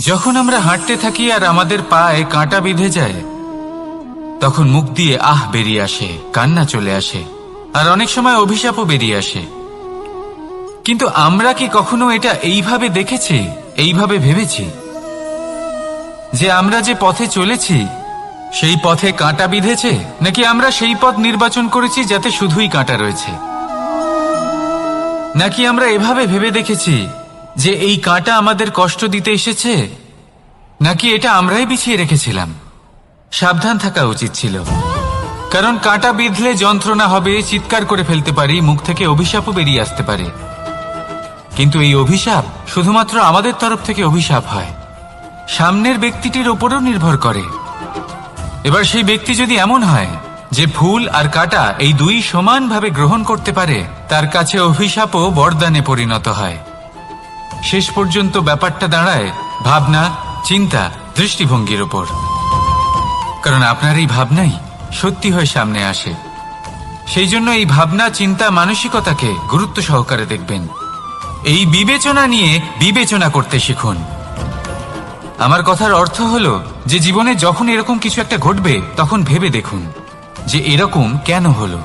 যখন আমরা হাঁটতে থাকি আর আমাদের পায়ে কাঁটা বিঁধে যায়, তখন মুখ দিয়ে আহ বেরিয়ে আসে, কান্না চলে আসে, আর অনেক সময় অভিশাপও বেরিয়ে আসে। কিন্তু আমরা কি কখনো এটা এইভাবে দেখেছি, এইভাবে ভেবেছি যে আমরা যে পথে চলেছি সেই পথে কাঁটা বিঁধেছে, নাকি আমরা সেই পথ নির্বাচন করেছি যাতে শুধুই কাঁটা রয়েছে? নাকি আমরা এভাবে ভেবে দেখেছি যে এই কাঁটা আমাদের কষ্ট দিতে এসেছে, নাকি এটা আমরাই বিছিয়ে রেখেছিলাম? সাবধান থাকা উচিত ছিল, কারণ কাঁটা বিঁধলে যন্ত্রণা হবে, চিৎকার করে ফেলতে পারি, মুখ থেকে অভিশাপও বেরিয়ে আসতে পারে। কিন্তু এই অভিশাপ শুধুমাত্র আমাদের তরফ থেকে অভিশাপ হয়, সামনের ব্যক্তিটির ওপরও নির্ভর করে। এবার সেই ব্যক্তি যদি এমন হয় যে ফুল আর কাঁটা এই দুই সমানভাবে গ্রহণ করতে পারে, তার কাছে অভিশাপও বরদানে পরিণত হয়। শেষ পর্যন্ত ব্যাপারটা দাঁড়ায় ভাবনা, চিন্তা, দৃষ্টিভঙ্গির ওপর। কারণ আপনার এই ভাবনাই সত্যি হয়ে সামনে আসে। সেই জন্য এই ভাবনা, চিন্তা, মানসিকতাকে গুরুত্ব সহকারে দেখবেন। এই বিবেচনা নিয়ে বিবেচনা করতে শিখুন। আমার কথার অর্থ হলো যে জীবনে যখন এরকম কিছু একটা ঘটবে, তখন ভেবে দেখুন যে এরকম কেন হলো।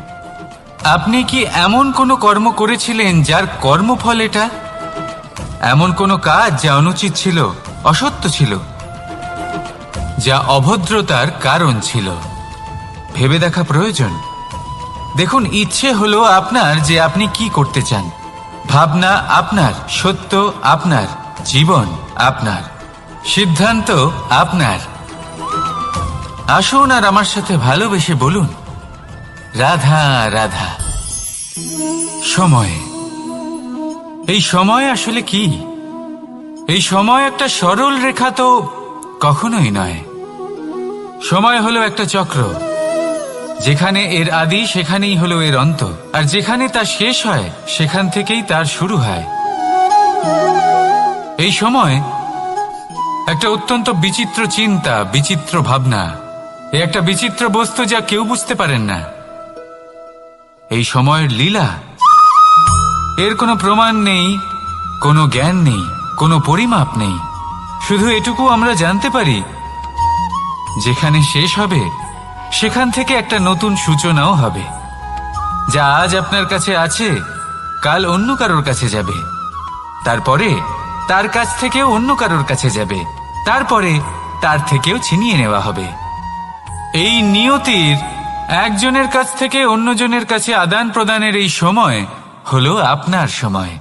আপনি কি এমন কোনো কর্ম করেছিলেন যার কর্মফল এটা? এমন কোনো কাজ যা অনুচিত ছিল, অসত্য ছিল, যা অভদ্রতার কারণ ছিল? ভেবে দেখা প্রয়োজন। দেখুন, ইচ্ছে হলো আপনার যে আপনি কি করতে চান, ভাবনা আপনার, সত্য আপনার, জীবন আপনার, সিদ্ধান্ত আপনার। আসুন আর আমার সাথে ভালোবেসে বলুন, রাধা রাধা। সময়। এই সময় আসলে কি? এই সময় একটা সরল রেখা তো কখনোই নয়। সময় হলো একটা চক্র, যেখানে এর আদি সেখানেই হলো এর অন্ত, আর যেখানে তা শেষ হয় সেখান থেকেই তার শুরু হয়। এই সময় একটা অত্যন্ত বিচিত্র চিন্তা, বিচিত্র ভাবনা, একটা বিচিত্র বস্তু যা কেউ বুঝতে পারেন না। এই সময়ের লীলা, এর কোনো প্রমাণ নেই, কোনো জ্ঞান নেই, কোনো পরিমাপ নেই। শুধু এটুকু আমরা জানতে পারি, যেখানে শেষ হবে সেখান থেকে একটা নতুন সূচনাও হবে। যা আজ আপনার কাছে আছে, কাল অন্য কারোর কাছে যাবে, তারপরে তার কাছ থেকেও অন্য কারোর কাছে যাবে, তারপরে তার থেকেও ছিনিয়ে নেওয়া হবে। এই নিয়তির একজনের কাছ থেকে অন্যজনের কাছে আদান প্রদানের এই সময় হলো আপনার সময়।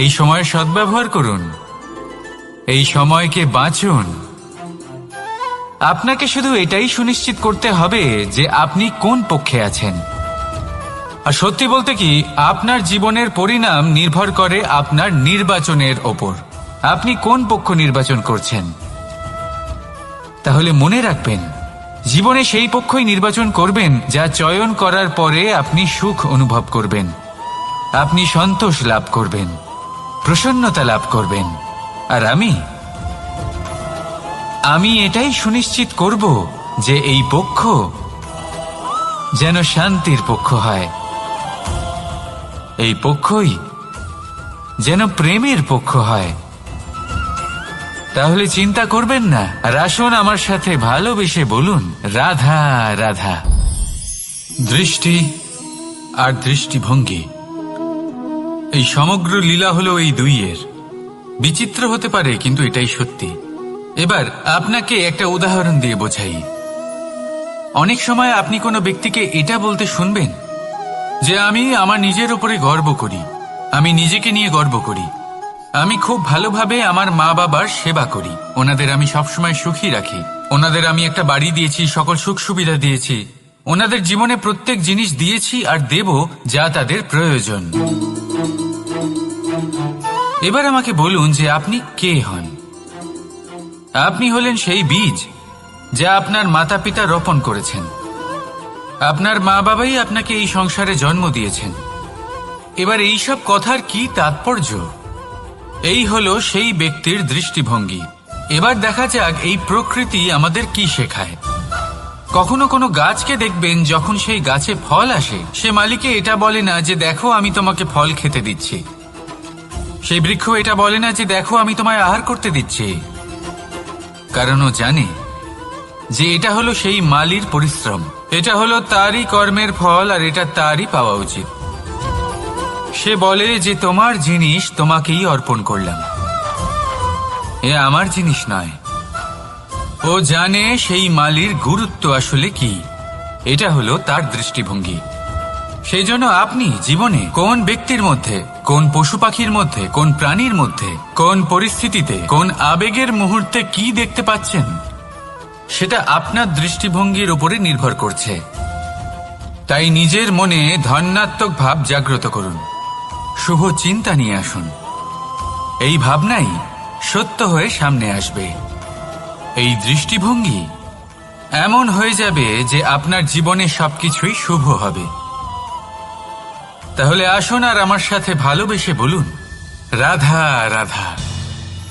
এই সময়ের সদ্ব্যবহার করুন, এই সময়কে বাঁচুন। আপনাকে শুধু এটাই সুনিশ্চিত করতে হবে যে আপনি কোন পক্ষে আছেন। আর সত্যি বলতে কি, আপনার জীবনের পরিণাম নির্ভর করে আপনার নির্বাচনের ওপর। আপনি কোন পক্ষ নির্বাচন করছেন। তাহলে মনে রাখবেন, জীবনে সেই পক্ষই নির্বাচন করবেন যা চয়ন করার পরে আপনি সুখ অনুভব করবেন, আপনি সন্তোষ লাভ করবেন, প্রসন্নতা লাভ করবেন। আর আমি এটাই সুনিশ্চিত করব যে এই পক্ষ যেন শান্তির পক্ষ হয়, এই পক্ষই যেন প্রেমের পক্ষ হয়। তাহলে চিন্তা করবেন না, আর আসুন আমার সাথে ভালোবেসে বলুন, রাধা রাধা। দৃষ্টি আর দৃষ্টিভঙ্গি, এই সমগ্র লীলা হলো এই দুইয়ের। বিচিত্র হতে পারে, কিন্তু এটাই সত্যি। এবার আপনাকে একটা উদাহরণ দিয়ে বোঝাই। অনেক সময় আপনি কোনো ব্যক্তিকে এটা বলতে শুনবেন যে আমি আমার নিজের উপরে গর্ব করি, আমি নিজেকে নিয়ে গর্ব করি, আমি খুব ভালোভাবে আমার মা বাবার সেবা করি, ওনাদের আমি সবসময় সুখী রাখি, ওনাদের আমি একটা বাড়ি দিয়েছি, সকল সুখ সুবিধা দিয়েছি, ওনাদের জীবনে প্রত্যেক জিনিস দিয়েছি আর দেব যা তাদের প্রয়োজন। এবার আমাকে বলুন যে আপনি কে হন। আপনি হলেন সেই বীজ যা আপনার মাতা পিতা রোপণ করেছেন। আপনার মা বাবাই আপনাকে এই সংসারে জন্ম দিয়েছেন। এবার এইসব কথার কি তাৎপর্য? এই হলো সেই ব্যক্তির দৃষ্টিভঙ্গি। এবার দেখা যাক এই প্রকৃতি আমাদের কি শেখায়। কখনো কোনো গাছকে দেখবেন, যখন সেই গাছে ফল আসে, সে মালিকে এটা বলে না যে দেখো আমি তোমাকে ফল খেতে দিচ্ছি। সেই বৃক্ষ এটা বলে না যে দেখো আমি তোমায় আহার করতে দিচ্ছি, কারণ ও জানে যে এটা হলো সেই মালির পরিশ্রম, এটা হলো তারই কর্মের ফল, আর এটা তারই পাওয়া উচিত। সে বলে যে তোমার জিনিস তোমাকেই অর্পণ করলাম, এ আমার জিনিস নয়। ও জানে সেই মালির গুরুত্ব আসলে কি, এটা হলো তার দৃষ্টিভঙ্গি। সেই জন্য আপনি জীবনে কোন ব্যক্তির মধ্যে, কোন পশু পাখির মধ্যে, কোন প্রাণীর মধ্যে, কোন পরিস্থিতিতে, কোন আবেগের মুহূর্তে কি দেখতে পাচ্ছেন, সেটা আপনার দৃষ্টিভঙ্গির উপরে নির্ভর করছে। তাই নিজের মনে ধনাত্মক ভাব জাগ্রত করুন, শুভ চিন্তা নিয়ে আসুন। এই ভাবনাই সত্য হয়ে সামনে আসবে। এই দৃষ্টিভঙ্গি এমন হয়ে যাবে যে আপনার জীবনে সবকিছুই শুভ হবে। তাহলে আসুন আর আমার সাথে ভালোবেসে বলুন, রাধা রাধা।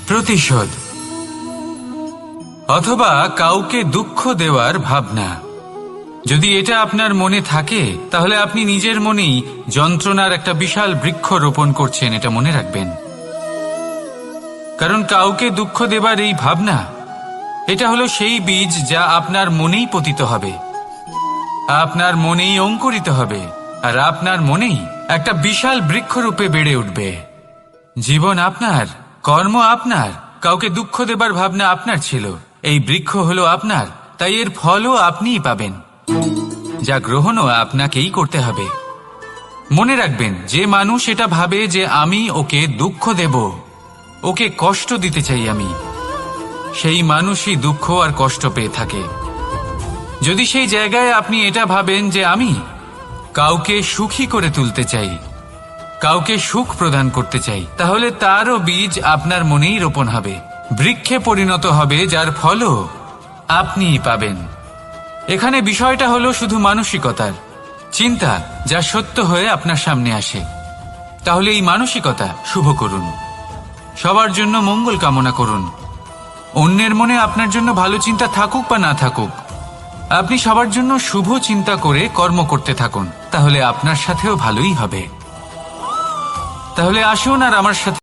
প্রতিশোধ অথবা কাউকে দুঃখ দেওয়ার ভাবনা, যদি এটা আপনার মনে থাকে তাহলে আপনি নিজের মনেই যন্ত্রণার একটা বিশাল বৃক্ষ রোপণ করছেন, এটা মনে রাখবেন। কারণ কাউকে দুঃখ দেবার এই ভাবনা, এটা হলো সেই বীজ যা আপনার মনেই পতিত হবে, আপনার মনেই অঙ্কুরিত হবে, আর আপনার মনেই একটা বিশাল বৃক্ষরূপে বেড়ে উঠবে। জীবন আপনার, কর্ম আপনার, কাউকে দুঃখ দেবার ভাবনা আপনার ছিল, এই বৃক্ষ হলো আপনার, তাই এর ফলও আপনিই পাবেন, যা গ্রহণও আপনাকেই করতে হবে। মনে রাখবেন, যে মানুষ এটা ভাবে যে আমি ওকে দুঃখ দেব, ওকে কষ্ট দিতে চাই আমি, সেই মানুষই দুঃখ আর কষ্ট পেয়ে থাকে। যদি সেই জায়গায় আপনি এটা ভাবেন যে আমি কাউকে সুখী করে তুলতে চাই, কাউকে সুখ প্রদান করতে চাই, তাহলে তারও বীজ আপনার মনেই রোপণ হবে, বৃক্ষে পরিণত হবে, যার ফলও আপনিই পাবেন। এখানে বিষয়টা হলো শুধু মানসিকতার চিন্তা, যা সত্য হয়ে আপনার সামনে আসে। তাহলে এই মানসিকতা শুভ করুন, সবার জন্য মঙ্গল কামনা করুন। অন্যের মনে আপনার জন্য ভালো চিন্তা থাকুক বা না থাকুক, আপনি সবার জন্য শুভ চিন্তা করে কর্ম করতে থাকুন, তাহলে আপনার সাথেও ভালোই হবে। তাহলে আসুন আর আমার সাথে